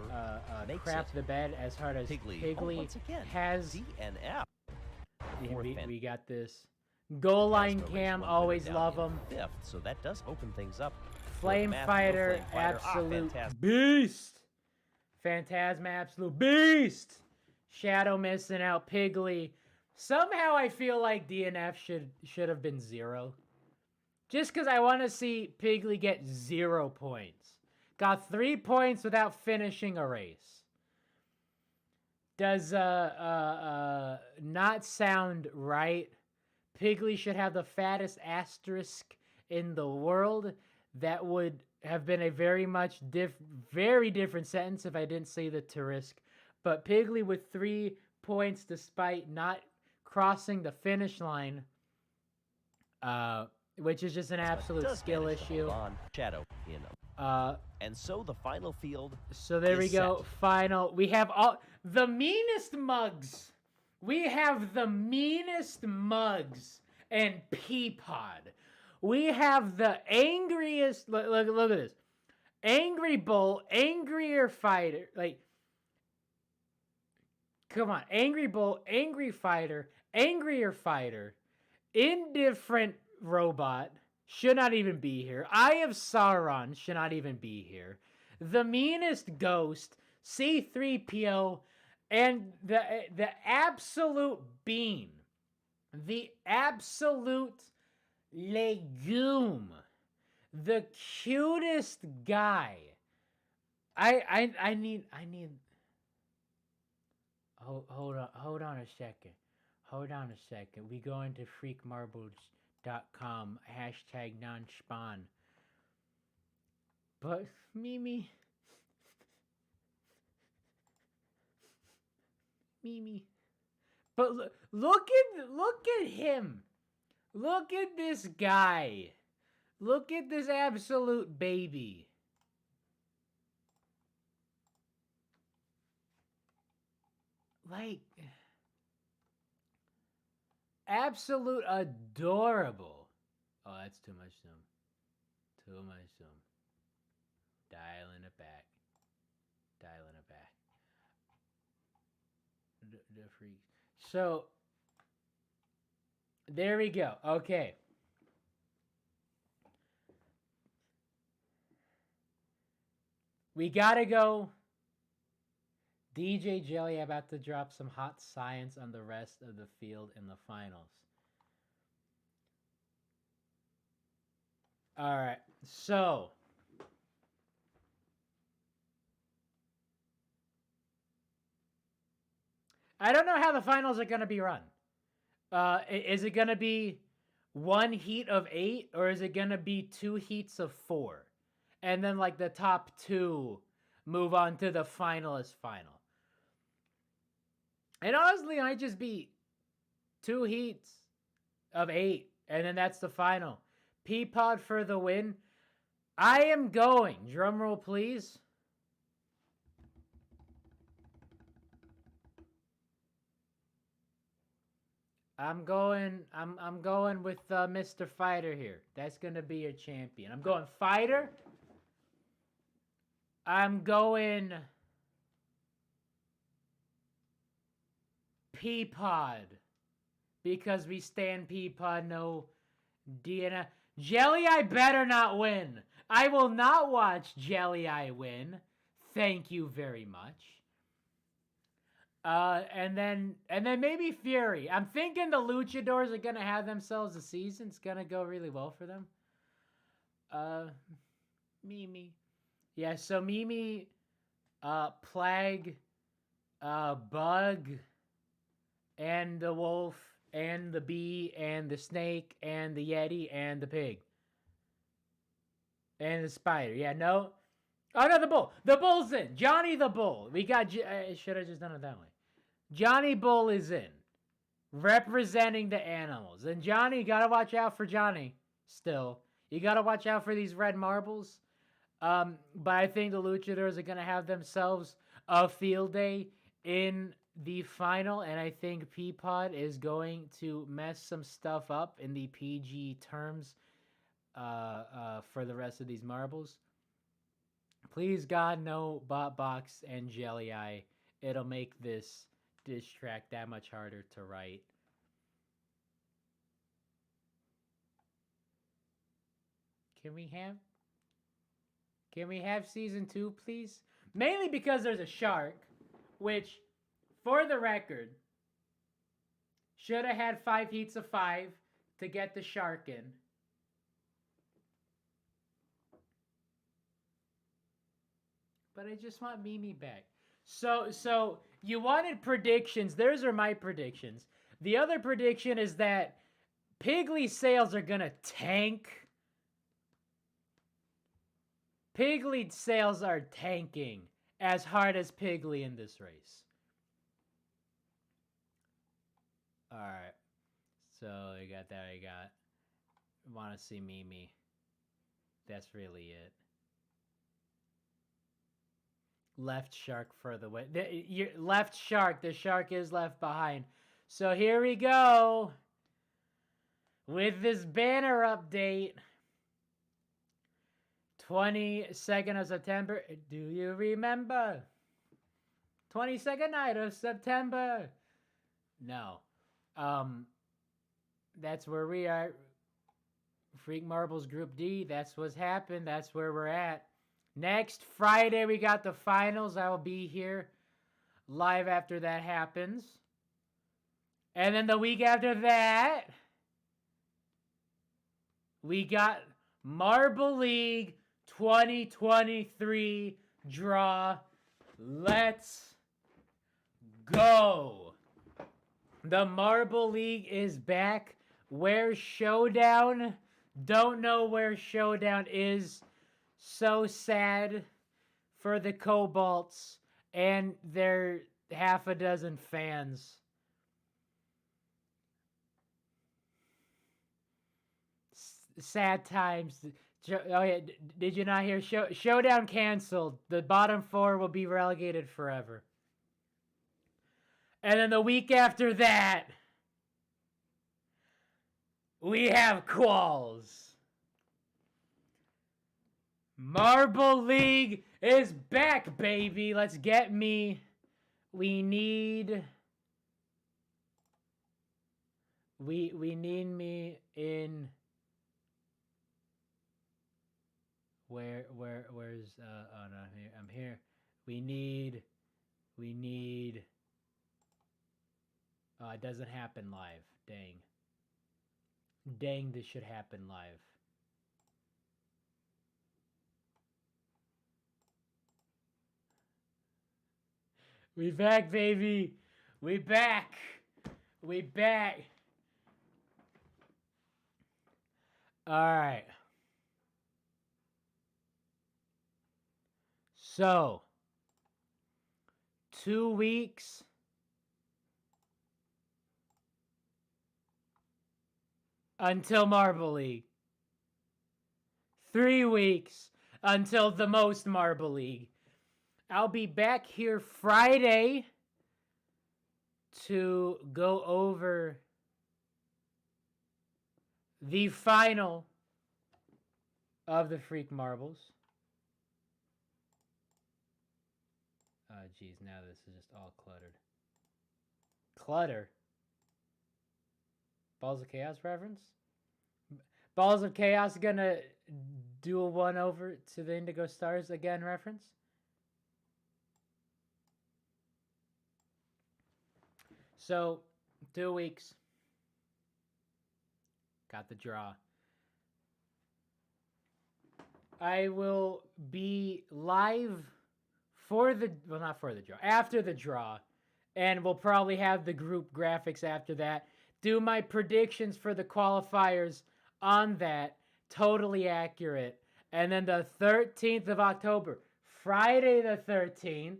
crap the bed as hard as Pigley has. DNF. We got this. Goal line cam, always love them. So that does open things up. Flame Fighter, absolute beast. Phantasma, absolute beast. Shadow missing out. Pigley. Somehow I feel like DNF should have been 0. Just because I want to see Pigley get 0 points. Got 3 points without finishing a race. Does not sound right. Pigley should have the fattest asterisk in the world. That would have been a very different sentence if I didn't say the Tarisk. But Pigley with 3 points despite not crossing the finish line, which is just an absolute skill issue. Shadow, and so the final field. So there we go. Final. We have all the meanest mugs. We have the meanest mugs and Peapod. We have the angriest. Look at this. Angry Bull, angrier fighter. Like, come on. Angry Bull, angry fighter, angrier fighter, indifferent robot. Should not even be here. Eye of Sauron should not even be here. The meanest ghost, C-3PO, and the absolute bean. The absolute legume. The cutest guy. I need hold on a second. Hold on a second. We go into freakmarbles.com #non-spawn. But Mimi. But look at him. Look at this guy. Look at this absolute baby. Like, absolute adorable. Oh, that's too much zoom. Too much zoom. Dialing it back. Dialing it back. The freaks. So, there we go. Okay. We gotta go. DJ Jelly about to drop some hot science on the rest of the field in the finals. All right, so I don't know how the finals are going to be run. Is it going to be 1 heat of 8, or is it going to be 2 heats of 4? And then, like, the top 2 move on to the finalist final. And honestly, it might just be 2 heats of 8, and then that's the final. Peapod for the win. I am going. Drum roll, please. I'm going with Mr. Fighter here. That's gonna be your champion. I'm going Fighter. I'm going Peapod. Because we stand Peapod, no DNA. Jelly Eye better not win. I will not watch Jelly Eye win. Thank you very much. And then maybe Fury. I'm thinking the Luchadors are gonna have themselves a season. It's gonna go really well for them. Mimi. Yeah, so Mimi, Plague, Bug, and the Wolf, and the Bee, and the Snake, and the Yeti, and the Pig. And the Spider. Yeah, no. Oh, no, the Bull. The Bull's in. Johnny the Bull. We got... I should have just done it that way. Johnny Bull is in. Representing the animals. And Johnny, you gotta watch out for Johnny. Still. You gotta watch out for these red marbles. But I think the Luchadors are gonna have themselves a field day in the final. And I think Peapod is going to mess some stuff up in the PG terms for the rest of these marbles. Please, God, no Bot Box and Jelly Eye. It'll make this diss track that much harder to write. Can we have season 2, please? Mainly because there's a shark, which, for the record, should have had 5 heats of 5 to get the shark in. But I just want Mimi back. So you wanted predictions. Those are my predictions. The other prediction is that Piggly sales are gonna tank. Piggly sales are tanking as hard as Piggly in this race. Alright. So I got that. I want to see Mimi. That's really it. Left shark further away. Left shark. The shark is left behind. So here we go. With this banner update. 22nd of September. Do you remember? 22nd night of September. No. That's where we are. Freak Marbles Group D. That's what's happened. That's where we're at. Next Friday, we got the finals. I will be here live after that happens. And then the week after that, we got Marble League 2023 draw. Let's go. The Marble League is back. Where's Showdown? Don't know where Showdown is. So sad for the Cobalts and their half a dozen fans. Sad times. Oh yeah, did you not hear? Showdown canceled. The bottom 4 will be relegated forever. And then the week after that, we have Qualls. Marble League is back, baby. Let's get me. We need me in. Where's oh no, I'm here. We need. Oh, it doesn't happen live. Dang, this should happen live. We back, baby. We back. All right. So, 2 weeks. Until Marble League. 3 weeks until the most Marble League. I'll be back here Friday to go over the final of the Freak Marbles. Oh, geez, now this is just all cluttered. Clutter? Balls of Chaos reference? Balls of Chaos gonna do a one over to the Indigo Stars again reference? So, 2 weeks. Got the draw. I will be live for the, well, not for the draw, after the draw. And we'll probably have the group graphics after that. Do my predictions for the qualifiers on that. Totally accurate. And then the 13th of October, Friday the 13th,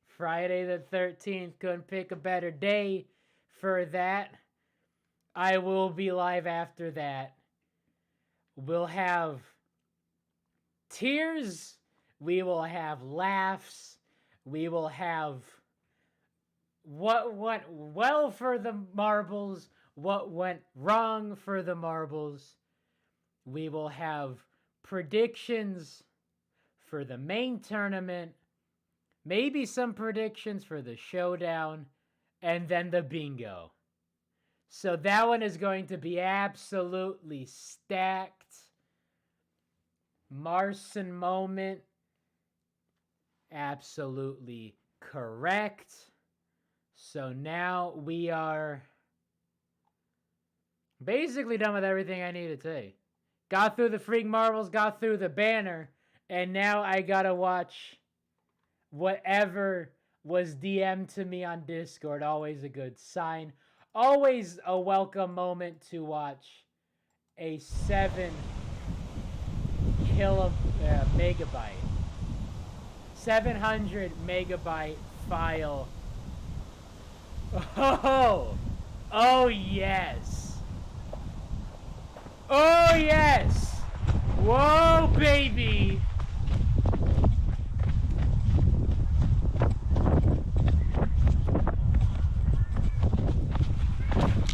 Friday the 13th, couldn't pick a better day for that. I will be live after that. We'll have tears. We will have laughs. We will have what went well for the marbles, what went wrong for the marbles. We will have predictions for the main tournament, maybe some predictions for the showdown, and then the bingo. So that one is going to be absolutely stacked. Marson moment, absolutely correct. So now we are basically done with everything I need to say. Got through the Freak Marbles, got through the banner, and now I gotta watch whatever was DM'd to me on Discord. Always a good sign. Always a welcome moment to watch a 700 megabyte file. Oh yes. Oh yes. Whoa, baby.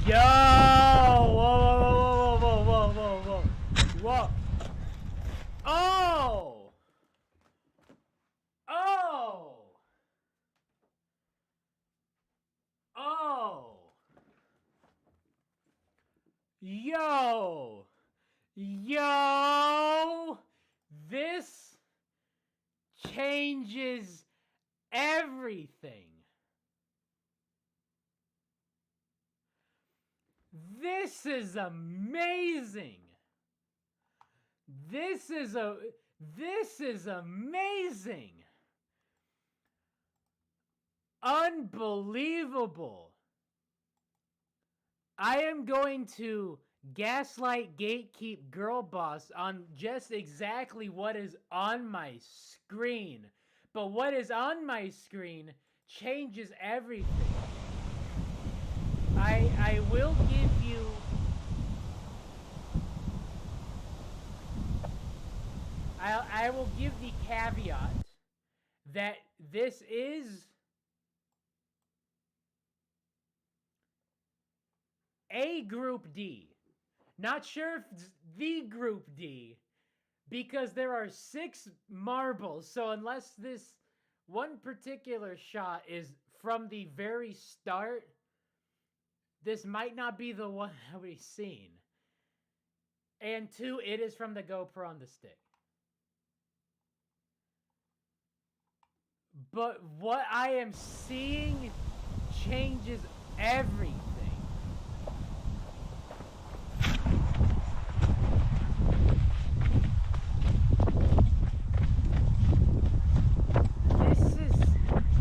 Yo! Whoa! Oh! Oh! Oh! Yo! Yo! This changes everything. This is amazing. This is amazing. Unbelievable. I am going to gaslight gatekeep girl boss on just exactly what is on my screen. But what is on my screen changes everything. I will give you I will give the caveat that this is a Group D. Not sure if it's the Group D, because there are 6 marbles. So unless this one particular shot is from the very start, this might not be the one that we've seen. And 2, it is from the GoPro on the stick. But what I am seeing changes everything.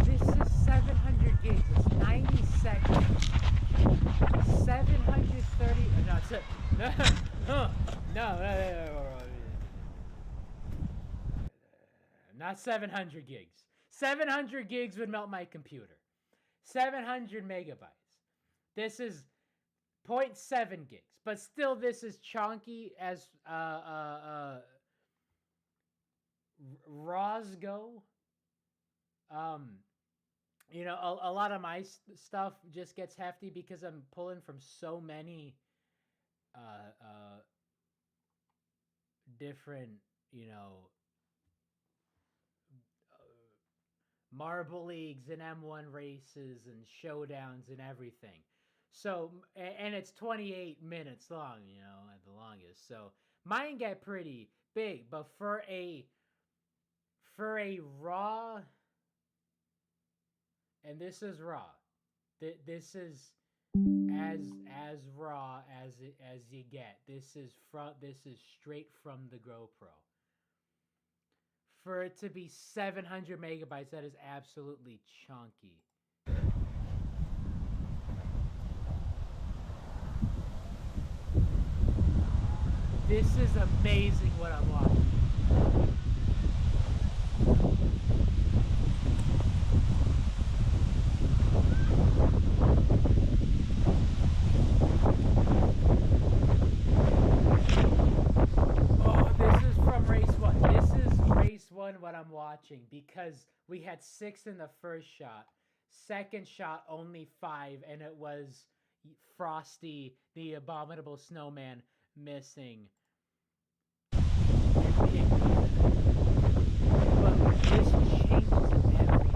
This is 700 gigs. It's 90 seconds. 730. Not 700 gigs. 700 gigs would melt my computer. 700 megabytes. This is 0.7 gigs. But still, this is chunky as RAWs go. You know, a lot of my stuff just gets hefty because I'm pulling from so many different, marble leagues and M1 races and showdowns and everything. So, and it's 28 minutes long, at the longest. So mine get pretty big, but for a Raw, and this is Raw. This is as raw as you get. This is straight from the GoPro. For it to be 700 megabytes, that is absolutely chunky. This is amazing what I'm watching. What I'm watching, because we had 6 in the first shot, second shot only 5, and it was Frosty the Abominable Snowman missing. But this changes everything.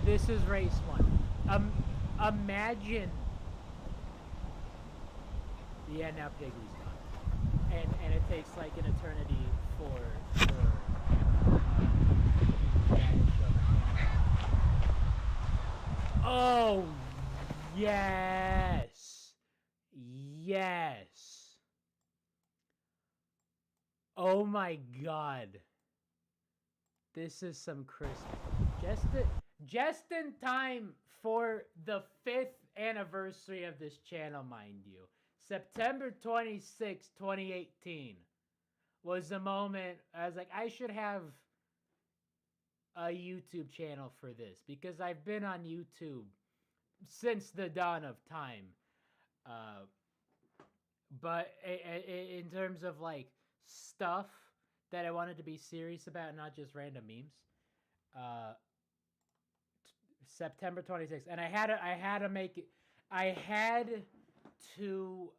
This is race 1. Imagine. Yeah, now Piggly's gone, and it takes like an eternity for oh yes, yes. Oh my God. This is some crisp. Just in time for the 5th anniversary of this channel, mind you. September 26, 2018 was the moment I was like, I should have a YouTube channel for this, because I've been on YouTube since the dawn of time. But in terms of like stuff that I wanted to be serious about, not just random memes, September 26th, and I had to make it. I had to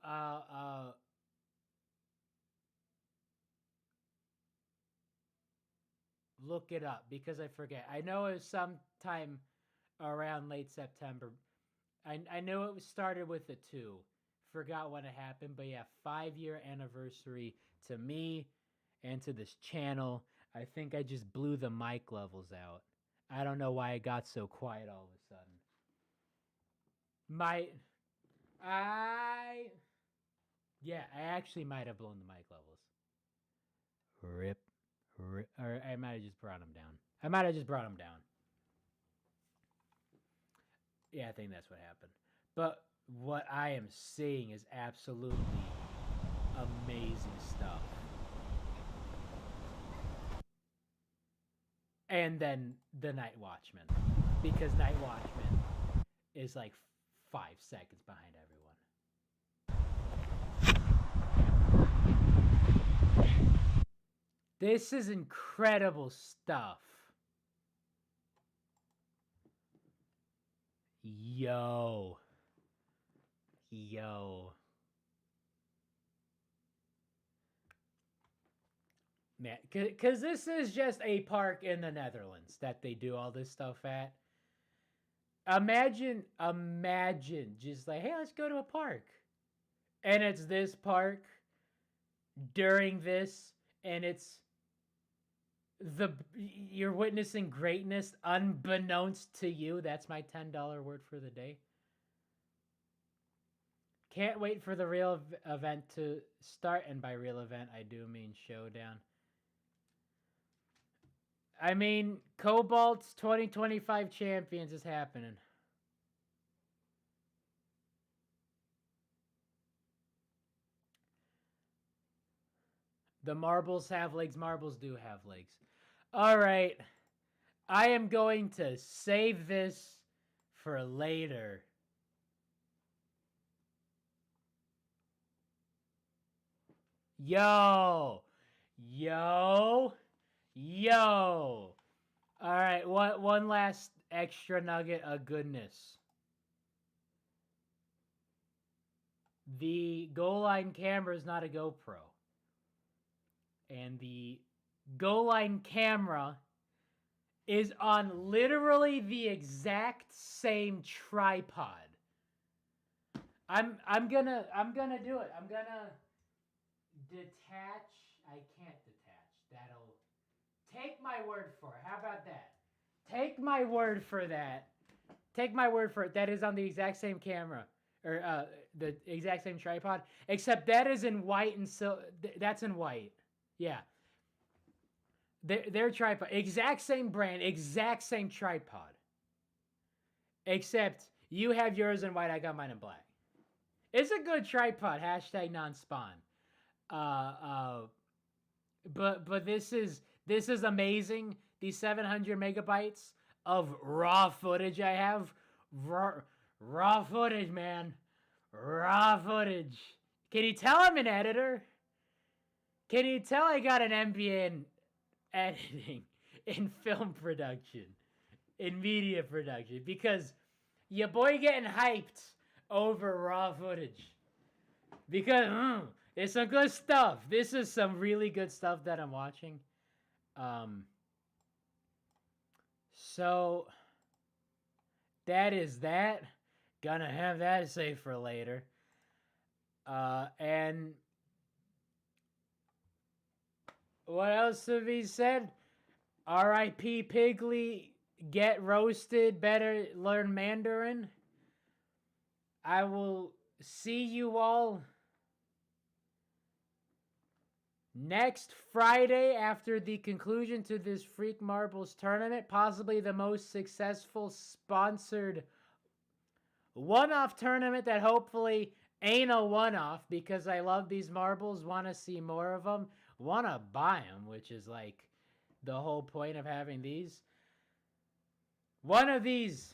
look it up because I forget. I know it was sometime around late September. I know it started with a 2. Forgot when it happened, but yeah, 5-year anniversary to me and to this channel. I think I just blew the mic levels out. I don't know why it got so quiet all of a sudden. I actually might have blown the mic levels. Rip. Or I might have just brought them down. Yeah, I think that's what happened. But what I am seeing is absolutely amazing stuff. And then the Night Watchman, because Night Watchman is like 5 seconds behind everyone. This is incredible stuff. Yo. Man, because this is just a park in the Netherlands that they do all this stuff at. Imagine just like, hey, let's go to a park. And it's this park during this, and you're witnessing greatness unbeknownst to you. That's my $10 word for the day. Can't wait for the real event to start, and by real event, I do mean showdown. I mean, Cobalt's 2025 Champions is happening. The marbles have legs. Marbles do have legs. All right. I am going to save this for later. Yo. All right, one last extra nugget of goodness. The goal line camera is not a GoPro. And the goal line camera is on literally the exact same tripod. I'm gonna do it. I'm gonna detach. I can't detach. That'll take my word for it. How about that? Take my word for that. Take my word for it. That is on the exact same camera, or the exact same tripod, except that is in white and so that's in white. Yeah. Their tripod, exact same brand, exact same tripod. Except you have yours in white, I got mine in black. It's a good tripod. Hashtag non-spawn. But this is amazing. These 700 megabytes of raw footage I have. Raw footage, man. Raw footage. Can you tell I'm an editor? Can you tell I got an MBA in editing, in film production, in media production? Because your boy getting hyped over raw footage. Because it's some good stuff. This is some really good stuff that I'm watching. So that is that. Gonna have that to say for later. And what else have he said? R.I.P. Piggly, get roasted, better learn Mandarin. I will see you all next Friday after the conclusion to this Freak Marbles tournament. Possibly the most successful sponsored one-off tournament that hopefully ain't a one-off, because I love these marbles, want to see more of them, want to buy them, which is like the whole point of having these. One of these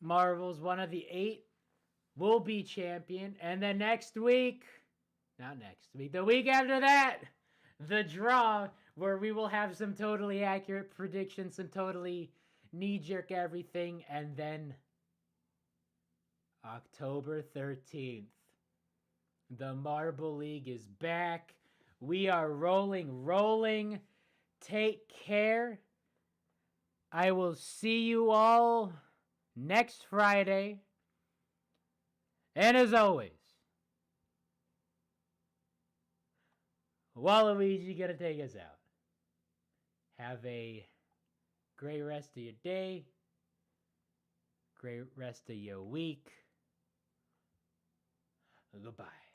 marbles, one of the 8, will be champion. And then next week, not next week, the week after that, the draw, where we will have some totally accurate predictions, some totally knee-jerk everything, and then October 13th, the Marble League is back. We are rolling. Take care. I will see you all next Friday. And as always, Waluigi gonna take us out. Have a great rest of your day. Great rest of your week. Goodbye.